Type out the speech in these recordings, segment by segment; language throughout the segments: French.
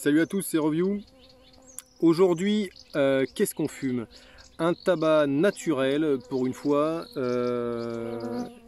Salut à tous, c'est Review. Aujourd'hui, qu'est-ce qu'on fume? Un tabac naturel pour une fois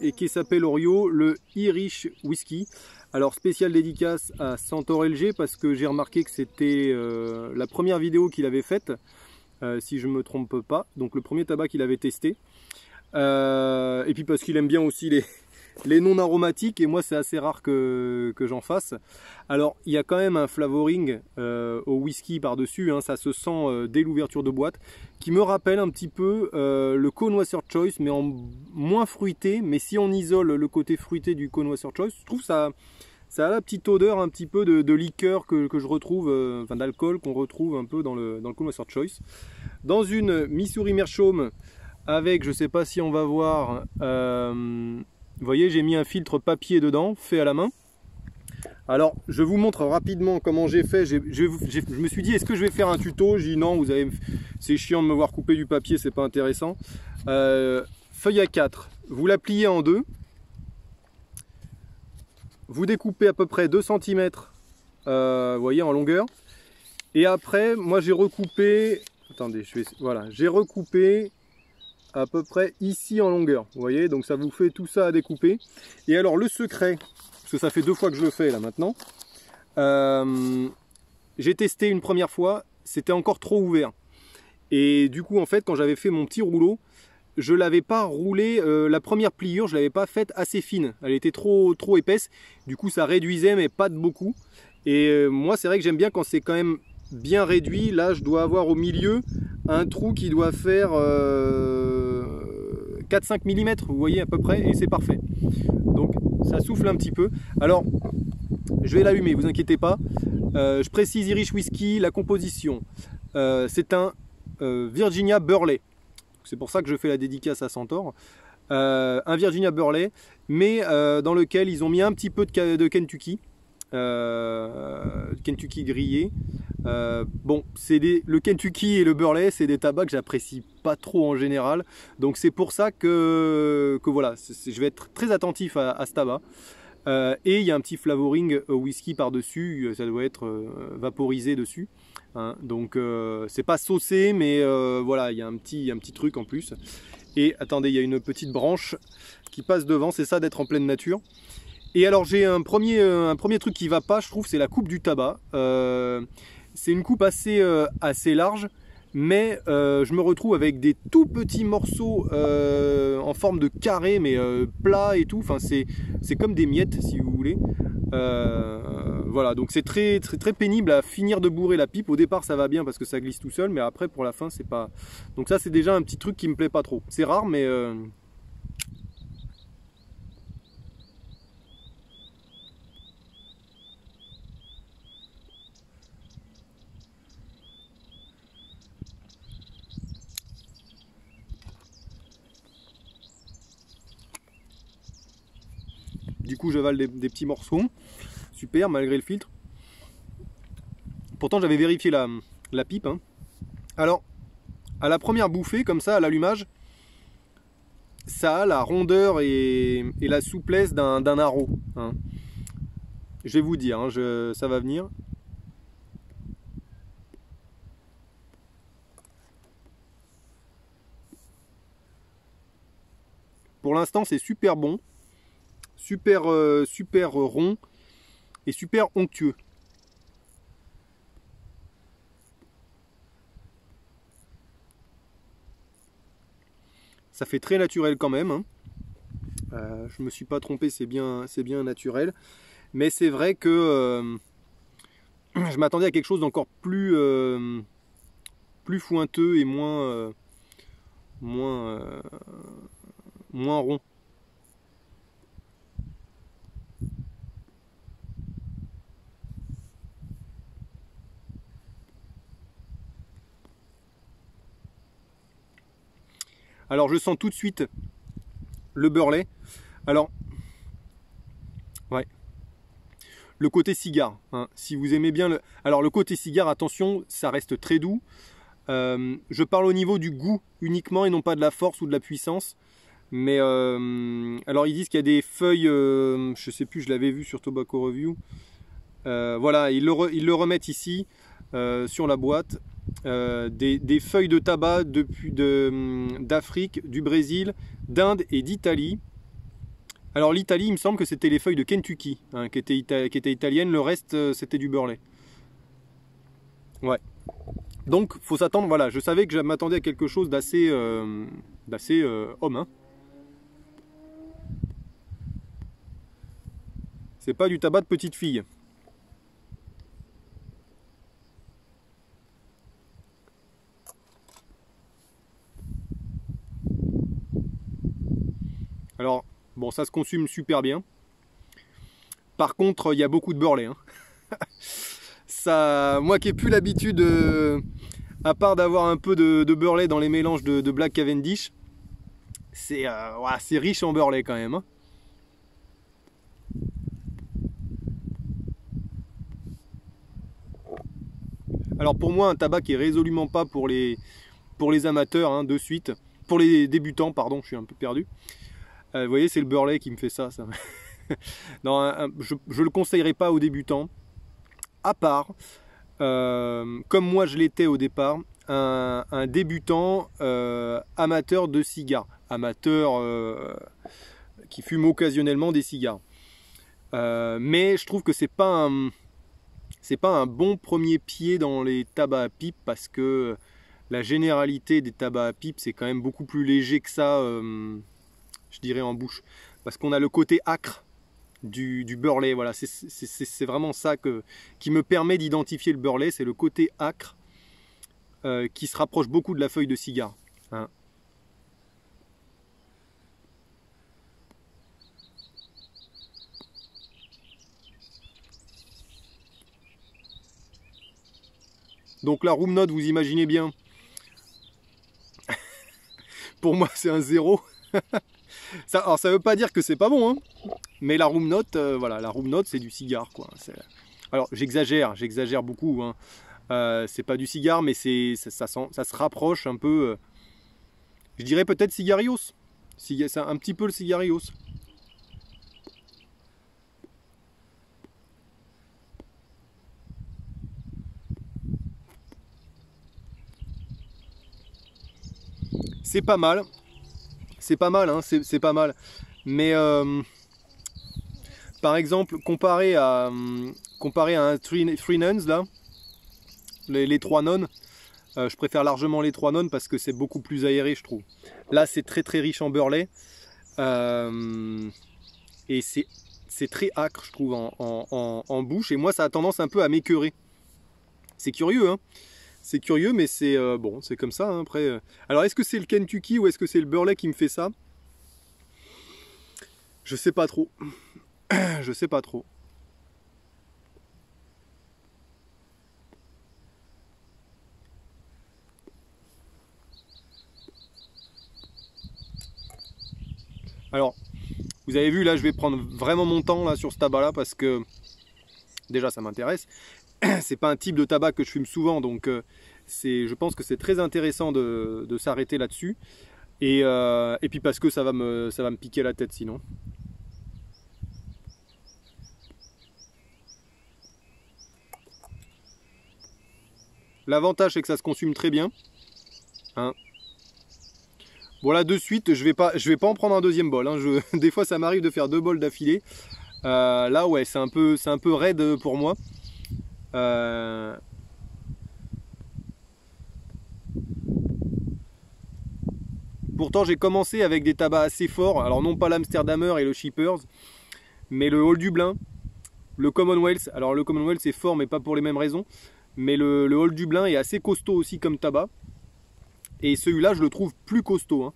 et qui s'appelle Orio, le Irish Whiskey. Alors spécial dédicace à Santor LG parce que j'ai remarqué que c'était la première vidéo qu'il avait faite, si je ne me trompe pas, donc le premier tabac qu'il avait testé. Et puis parce qu'il aime bien aussi les non aromatiques, et moi c'est assez rare que j'en fasse. Alors il y a quand même un flavoring au whisky par dessus, hein, ça se sent dès l'ouverture de boîte, qui me rappelle un petit peu le Connoisseur Choice, mais en moins fruité. Mais si on isole le côté fruité du Connoisseur Choice, je trouve ça a la petite odeur un petit peu de liqueur que je retrouve, enfin d'alcool qu'on retrouve un peu dans le Connoisseur Choice. Dans une Missouri Meerschaum avec, je sais pas si on va voir, vous voyez, j'ai mis un filtre papier dedans, fait à la main. Alors, je vous montre rapidement comment j'ai fait. Je me suis dit, est-ce que je vais faire un tuto? J'ai dit non, c'est chiant de me voir couper du papier, c'est pas intéressant. Feuille A4, vous la pliez en deux. Vous découpez à peu près 2 cm, vous voyez, en longueur. Et après, moi j'ai recoupé, attendez, voilà, j'ai recoupé à peu près ici en longueur, vous voyez, donc ça vous fait tout ça à découper. Et alors le secret, parce que ça fait 2 fois que je le fais là maintenant, j'ai testé une première fois, c'était encore trop ouvert, et du coup en fait quand j'avais fait mon petit rouleau, je l'avais pas roulé, la première pliure je l'avais pas faite assez fine, elle était trop épaisse, du coup ça réduisait mais pas de beaucoup. Et moi c'est vrai que j'aime bien quand c'est quand même bien réduit. Là je dois avoir au milieu un trou qui doit faire 4-5 mm, vous voyez à peu près, et c'est parfait. Donc ça souffle un petit peu. Alors je vais l'allumer, vous inquiétez pas. Je précise Irish Whiskey, la composition. C'est un Virginia Burley. C'est pour ça que je fais la dédicace à Santor. Un Virginia Burley, mais dans lequel ils ont mis un petit peu de Kentucky. Kentucky grillé. Bon, le Kentucky et le Burley, c'est des tabacs que j'apprécie pas trop en général. Donc c'est pour ça que voilà, je vais être très attentif à ce tabac. Et il y a un petit flavoring whisky par-dessus, ça doit être vaporisé dessus. Hein, donc c'est pas saucé, mais voilà, il y a un petit truc en plus. Et attendez, il y a une petite branche qui passe devant, c'est ça d'être en pleine nature. Et alors j'ai un premier truc qui va pas, je trouve, c'est la coupe du tabac. C'est une coupe assez large, mais je me retrouve avec des tout petits morceaux en forme de carré, mais plat et tout. Enfin, c'est comme des miettes, si vous voulez. Voilà, donc c'est très pénible à finir de bourrer la pipe. Au départ, ça va bien parce que ça glisse tout seul, mais après, pour la fin, c'est pas. Donc ça, c'est déjà un petit truc qui me plaît pas trop. C'est rare, mais du coup j'avale des petits morceaux, super malgré le filtre. Pourtant j'avais vérifié la pipe, hein. Alors à la première bouffée comme ça, à l'allumage, ça a la rondeur et la souplesse d'un haro, hein. Je vais vous dire, hein, ça va venir. Pour l'instant c'est super bon, super rond et super onctueux. Ça fait très naturel quand même, hein. Je me suis pas trompé, c'est bien naturel. Mais c'est vrai que je m'attendais à quelque chose d'encore plus fointeux et moins rond. Alors je sens tout de suite le Burley. Alors, ouais, le côté cigare, hein, si vous aimez bien alors le côté cigare, attention, ça reste très doux. Je parle au niveau du goût uniquement et non pas de la force ou de la puissance. Mais alors ils disent qu'il y a des feuilles, je sais plus, je l'avais vu sur Tobacco Review, Voilà, ils le remettent ici sur la boîte. Des feuilles de tabac d'Afrique, du Brésil, d'Inde et d'Italie. Alors l'Italie, il me semble que c'était les feuilles de Kentucky, hein, qui étaient italiennes, le reste c'était du Burley. Ouais. Donc faut s'attendre, voilà, je savais que je m'attendais à quelque chose d'assez homme. Hein. C'est pas du tabac de petite fille. Alors, bon, ça se consomme super bien. Par contre, il y a beaucoup de Burley. Hein. Ça, moi qui n'ai plus l'habitude, à part d'avoir un peu de Burley dans les mélanges de Black Cavendish, c'est riche en Burley quand même. Hein. Alors pour moi, un tabac qui est résolument pas pour les amateurs, hein, de suite. Pour les débutants, pardon, je suis un peu perdu. Vous voyez, c'est le Burley qui me fait ça. Non, je ne le conseillerais pas aux débutants. À part, comme moi je l'étais au départ, un débutant amateur de cigares. Amateur qui fume occasionnellement des cigares. Mais je trouve que c'est pas un bon premier pied dans les tabacs à pipe parce que la généralité des tabacs à pipe c'est quand même beaucoup plus léger que ça, je dirais en bouche, parce qu'on a le côté acre du Burley. Voilà, c'est vraiment ça qui me permet d'identifier le Burley, c'est le côté acre qui se rapproche beaucoup de la feuille de cigare. Hein. Donc la room note, vous imaginez bien, pour moi c'est un 0. Alors ça veut pas dire que c'est pas bon, hein, mais la room note, voilà, la room note c'est du cigare, quoi. Alors j'exagère beaucoup, hein. C'est pas du cigare, mais ça se rapproche un peu, je dirais peut-être cigarios, c'est un petit peu le cigarios. C'est pas mal, hein, c'est pas mal, mais par exemple comparé à un Three Nuns là, les trois nonnes, je préfère largement les trois nonnes parce que c'est beaucoup plus aéré, je trouve. Là c'est très riche en Burley et c'est très acre, je trouve, en bouche, et moi ça a tendance un peu à m'écœurer. C'est curieux, hein. C'est curieux, mais c'est bon, c'est comme ça, hein, après. Alors, est-ce que c'est le Kentucky ou est-ce que c'est le Burley qui me fait ça? Je sais pas trop. Je sais pas trop. Alors, vous avez vu, là, je vais prendre vraiment mon temps là sur ce tabac-là parce que déjà, ça m'intéresse. C'est pas un type de tabac que je fume souvent, donc je pense que c'est très intéressant de s'arrêter là-dessus. Et puis parce que ça va me piquer la tête sinon. L'avantage c'est que ça se consomme très bien. Hein. Bon là de suite, je vais pas en prendre un deuxième bol. Hein. Des fois ça m'arrive de faire 2 bols d'affilée. Là ouais, c'est un peu raide pour moi. Pourtant j'ai commencé avec des tabacs assez forts, alors non pas l'Amsterdamer et le Shippers, mais le Old Dublin, le Commonwealth. Alors le Commonwealth est fort mais pas pour les mêmes raisons, mais le Old Dublin est assez costaud aussi comme tabac, et celui-là je le trouve plus costaud.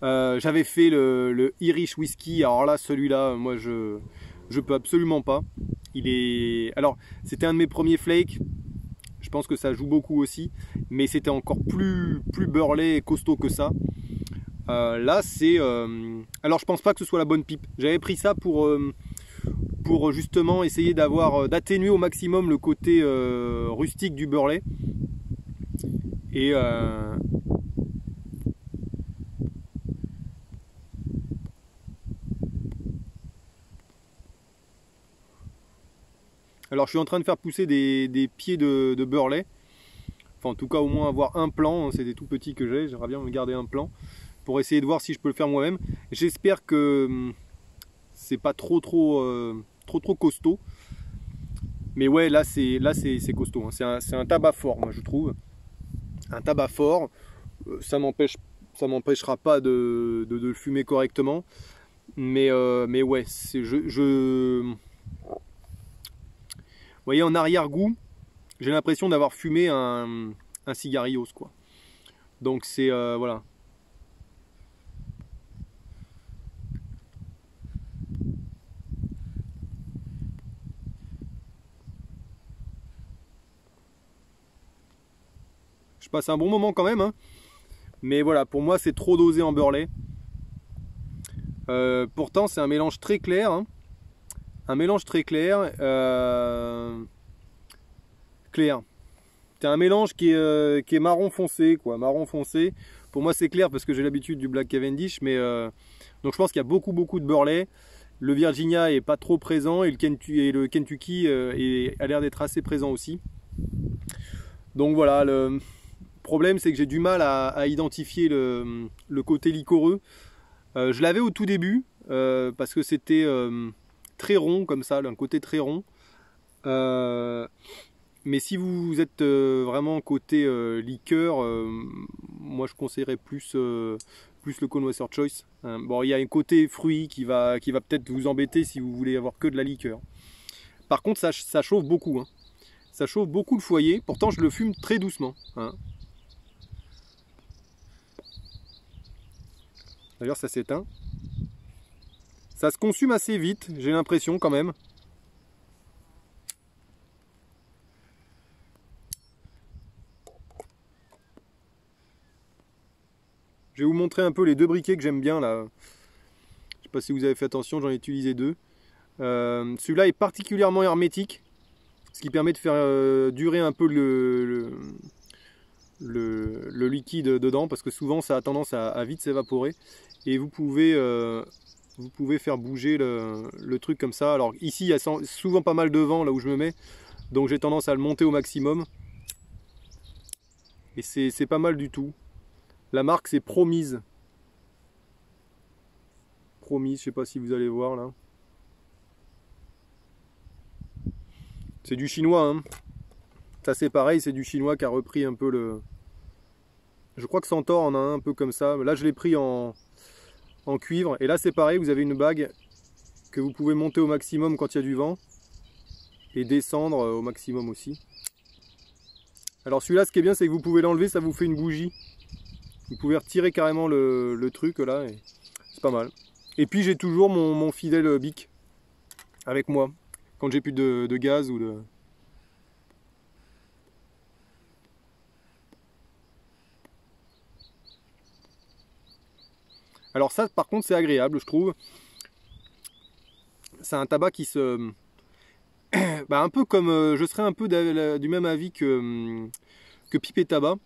Hein. J'avais fait le Irish Whiskey, alors là celui-là moi je peux absolument pas. Alors c'était un de mes premiers flakes, je pense que ça joue beaucoup aussi, mais c'était encore plus Burley et costaud que ça. Là c'est alors je pense pas que ce soit la bonne pipe. J'avais pris ça pour justement essayer d'atténuer au maximum le côté rustique du Burley, et Alors je suis en train de faire pousser des pieds de beurlet. Enfin en tout cas au moins avoir un plant, c'est des tout petits que j'ai, j'aimerais bien me garder un plant pour essayer de voir si je peux le faire moi-même. J'espère que c'est pas trop costaud. Mais ouais, là c'est costaud, hein. C'est un tabac fort, moi je trouve. Un tabac fort, ça m'empêchera pas de le fumer correctement. Mais ouais, vous voyez, en arrière-goût, j'ai l'impression d'avoir fumé un cigarillos, quoi. Donc c'est voilà. Je passe un bon moment quand même, hein. Mais voilà, pour moi c'est trop dosé en beurlet. Pourtant c'est un mélange très clair, hein. Un mélange très clair. Clair. C'est un mélange qui est marron foncé, quoi. Marron foncé. Pour moi c'est clair parce que j'ai l'habitude du Black Cavendish, mais donc je pense qu'il y a beaucoup de beurlet. Le Virginia est pas trop présent et le Kentucky a l'air d'être assez présent aussi. Donc voilà, le problème c'est que j'ai du mal à identifier le côté liquoreux. Je l'avais au tout début parce que c'était très rond comme ça, un côté très rond. Mais si vous êtes vraiment côté liqueur, moi je conseillerais plus le Connoisseur Choice. Bon, il y a un côté fruit qui va peut-être vous embêter si vous voulez avoir que de la liqueur. Par contre, ça chauffe beaucoup, hein. Ça chauffe beaucoup le foyer. Pourtant, je le fume très doucement, hein. D'ailleurs, ça s'éteint. Ça se consume assez vite, j'ai l'impression quand même. Je vais vous montrer un peu les deux briquets que j'aime bien là. Je sais pas si vous avez fait attention, j'en ai utilisé deux. Celui-là est particulièrement hermétique, ce qui permet de faire durer un peu le liquide dedans, parce que souvent ça a tendance à vite s'évaporer. Et vous pouvez faire bouger le truc comme ça. Alors ici il y a souvent pas mal de vent là où je me mets, donc j'ai tendance à le monter au maximum. Et c'est pas mal du tout. La marque c'est Promise. Promise, je sais pas si vous allez voir là. C'est du chinois, hein. Ça c'est pareil, c'est du chinois qui a repris un peu le... Je crois que Centaure en a un peu comme ça. Là je l'ai pris en cuivre. Et là c'est pareil, vous avez une bague que vous pouvez monter au maximum quand il y a du vent. Et descendre au maximum aussi. Alors celui-là, ce qui est bien, c'est que vous pouvez l'enlever, ça vous fait une bougie. Vous pouvez retirer carrément le truc là, et c'est pas mal. Et puis j'ai toujours mon fidèle bic avec moi, quand j'ai plus de gaz ou de... Alors ça par contre c'est agréable je trouve. C'est un tabac qui se... bah, un peu comme... je serais un peu du même avis que Pipe et Tabac,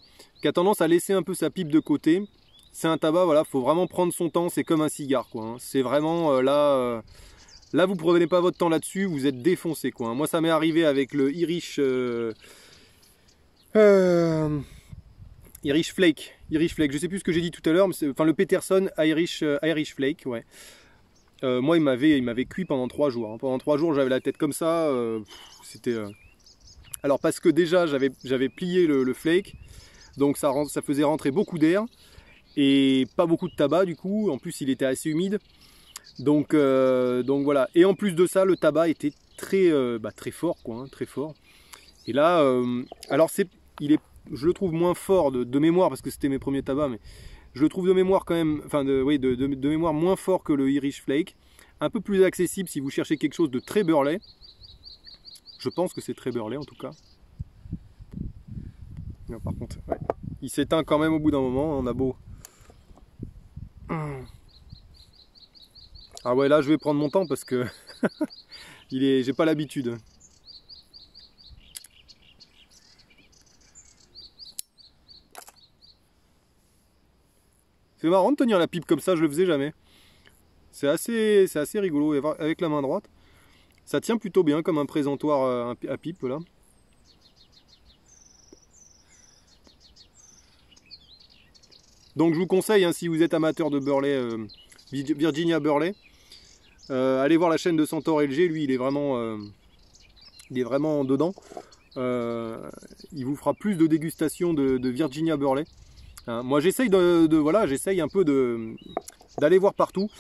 qui a tendance à laisser un peu sa pipe de côté. C'est un tabac, voilà, faut vraiment prendre son temps, c'est comme un cigare quoi, hein. C'est vraiment là vous prenez pas votre temps là-dessus, vous êtes défoncé quoi, hein. Moi ça m'est arrivé avec le Irish Flake, je sais plus ce que j'ai dit tout à l'heure, mais enfin le Peterson Irish Flake, ouais. Moi il m'avait cuit pendant 3 jours, hein. Pendant 3 jours j'avais la tête comme ça, c'était... Alors parce que déjà j'avais plié le flake, donc ça faisait rentrer beaucoup d'air et pas beaucoup de tabac du coup, en plus il était assez humide, donc voilà. Et en plus de ça le tabac était très fort quoi, hein, très fort. Et là, alors je le trouve moins fort de mémoire parce que c'était mes premiers tabacs, mais je le trouve de mémoire quand même, enfin de mémoire moins fort que le Irish Flake, un peu plus accessible si vous cherchez quelque chose de très beurlé. Je pense que c'est très beurlé en tout cas. Non, par contre, ouais. Il s'éteint quand même au bout d'un moment, on a beau. Ah ouais, là je vais prendre mon temps parce que j'ai pas l'habitude. C'est marrant de tenir la pipe comme ça, je le faisais jamais. C'est assez rigolo avec la main droite. Ça tient plutôt bien comme un présentoir à pipe là. Donc je vous conseille, hein, si vous êtes amateur de Burley, Virginia Burley, allez voir la chaîne de Centaure LG, lui il est vraiment dedans. Il vous fera plus de dégustation de Virginia Burley. Hein, moi j'essaye voilà, j'essaye un peu d'aller voir partout.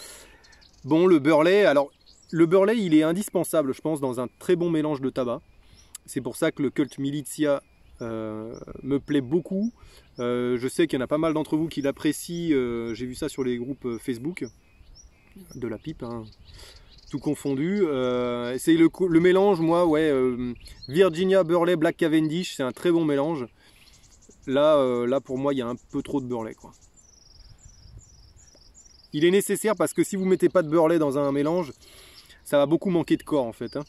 Bon, le Burley, alors le Burley il est indispensable, je pense, dans un très bon mélange de tabac. C'est pour ça que le Cult Militia me plaît beaucoup. Je sais qu'il y en a pas mal d'entre vous qui l'apprécient. J'ai vu ça sur les groupes Facebook de la pipe, hein, tout confondu. C'est le mélange, moi, ouais, Virginia Burley Black Cavendish, c'est un très bon mélange. Là pour moi, il y a un peu trop de Burley, quoi. Il est nécessaire parce que si vous mettez pas de Burley dans un mélange, ça va beaucoup manquer de corps en fait, hein.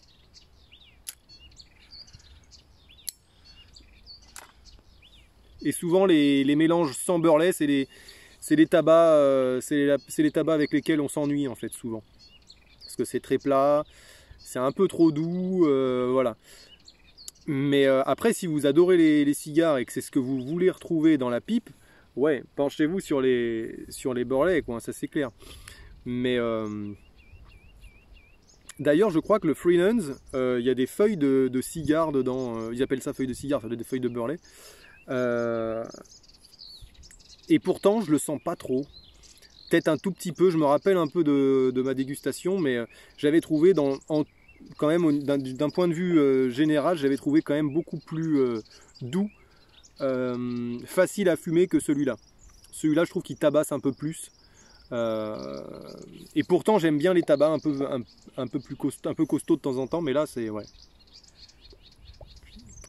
Et souvent les mélanges sans Burley, c'est les tabacs, les tabacs avec lesquels on s'ennuie en fait souvent. Parce que c'est très plat, c'est un peu trop doux, voilà. Mais après, si vous adorez les cigares et que c'est ce que vous voulez retrouver dans la pipe, ouais, penchez-vous sur les Burley, quoi, ça c'est clair. Mais d'ailleurs, je crois que le Freelands, il y a des feuilles de cigares dedans. Ils appellent ça feuilles de cigares, ça doit être des feuilles de Burley. Et pourtant je le sens pas trop, peut-être un tout petit peu. Je me rappelle un peu de ma dégustation, mais j'avais trouvé quand même d'un point de vue général, j'avais trouvé quand même beaucoup plus doux, facile à fumer que celui-là. Celui-là je trouve qu'il tabasse un peu plus, et pourtant j'aime bien les tabacs un peu plus costauds, un peu costauds de temps en temps, mais là c'est ouais,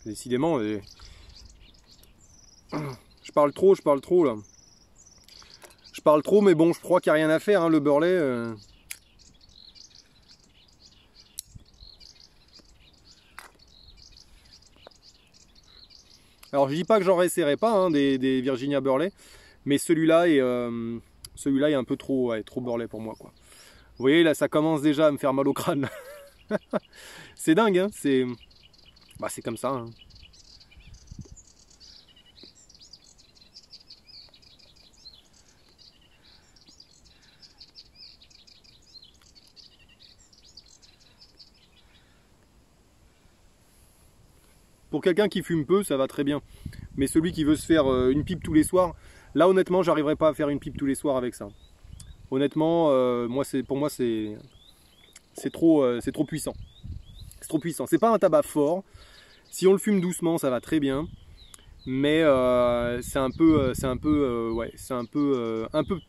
décidément. Je parle trop là. Je parle trop, mais bon, je crois qu'il n'y a rien à faire, hein, le Burley. Alors je dis pas que j'en réessayerai pas, hein, des Virginia Burley, mais celui-là est un peu trop, ouais, trop Burley pour moi, quoi. Vous voyez, là ça commence déjà à me faire mal au crâne. C'est dingue, hein, c'est comme ça, hein. Pour quelqu'un qui fume peu, ça va très bien. Mais celui qui veut se faire une pipe tous les soirs, là honnêtement, j'arriverai pas à faire une pipe tous les soirs avec ça. Honnêtement, pour moi c'est trop puissant. C'est trop puissant. C'est pas un tabac fort. Si on le fume doucement, ça va très bien. Mais c'est un peu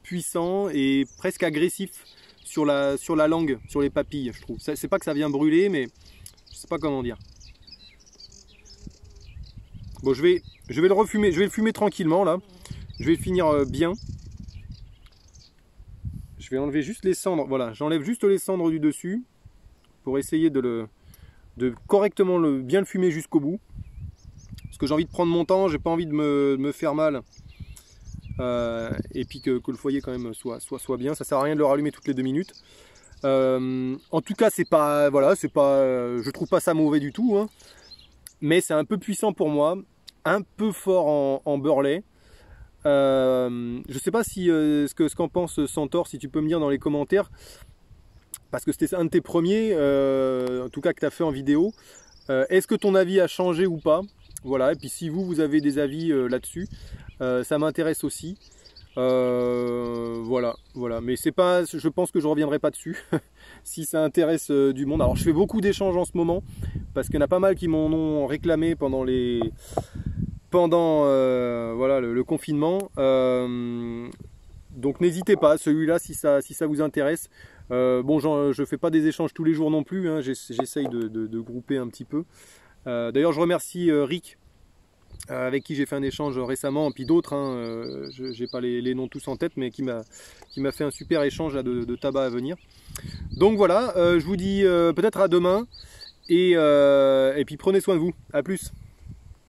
puissant et presque agressif sur la langue, sur les papilles, je trouve. C'est pas que ça vient brûler, mais je sais pas comment dire. Bon, je vais le refumer, je vais le fumer tranquillement là. Je vais le finir bien. Je vais enlever juste les cendres. Voilà, j'enlève juste les cendres du dessus pour essayer de correctement bien le fumer jusqu'au bout. Parce que j'ai envie de prendre mon temps, j'ai pas envie de me faire mal. Et puis que le foyer quand même soit bien. Ça sert à rien de le rallumer toutes les 2 minutes. En tout cas, c'est pas, voilà, je trouve pas ça mauvais du tout, hein. Mais c'est un peu puissant pour moi, un peu fort en Burley. Je sais pas si ce qu'en pense Centaure, si tu peux me dire dans les commentaires, parce que c'était un de tes premiers, en tout cas que tu as fait en vidéo. Est-ce que ton avis a changé ou pas? Voilà, et puis si vous avez des avis là-dessus, ça m'intéresse aussi. Voilà, mais c'est pas, je pense que je reviendrai pas dessus si ça intéresse du monde. Alors je fais beaucoup d'échanges en ce moment parce qu'il y en a pas mal qui m'en ont réclamé pendant voilà, le confinement. Donc n'hésitez pas, celui-là si ça vous intéresse. Bon, je fais pas des échanges tous les jours non plus, hein, j'essaye de grouper un petit peu. D'ailleurs je remercie Rick, avec qui j'ai fait un échange récemment, et puis d'autres, hein, j'ai pas les noms tous en tête, mais qui m'a fait un super échange là, de tabac à venir. Donc voilà, je vous dis peut-être à demain, et puis prenez soin de vous, à plus.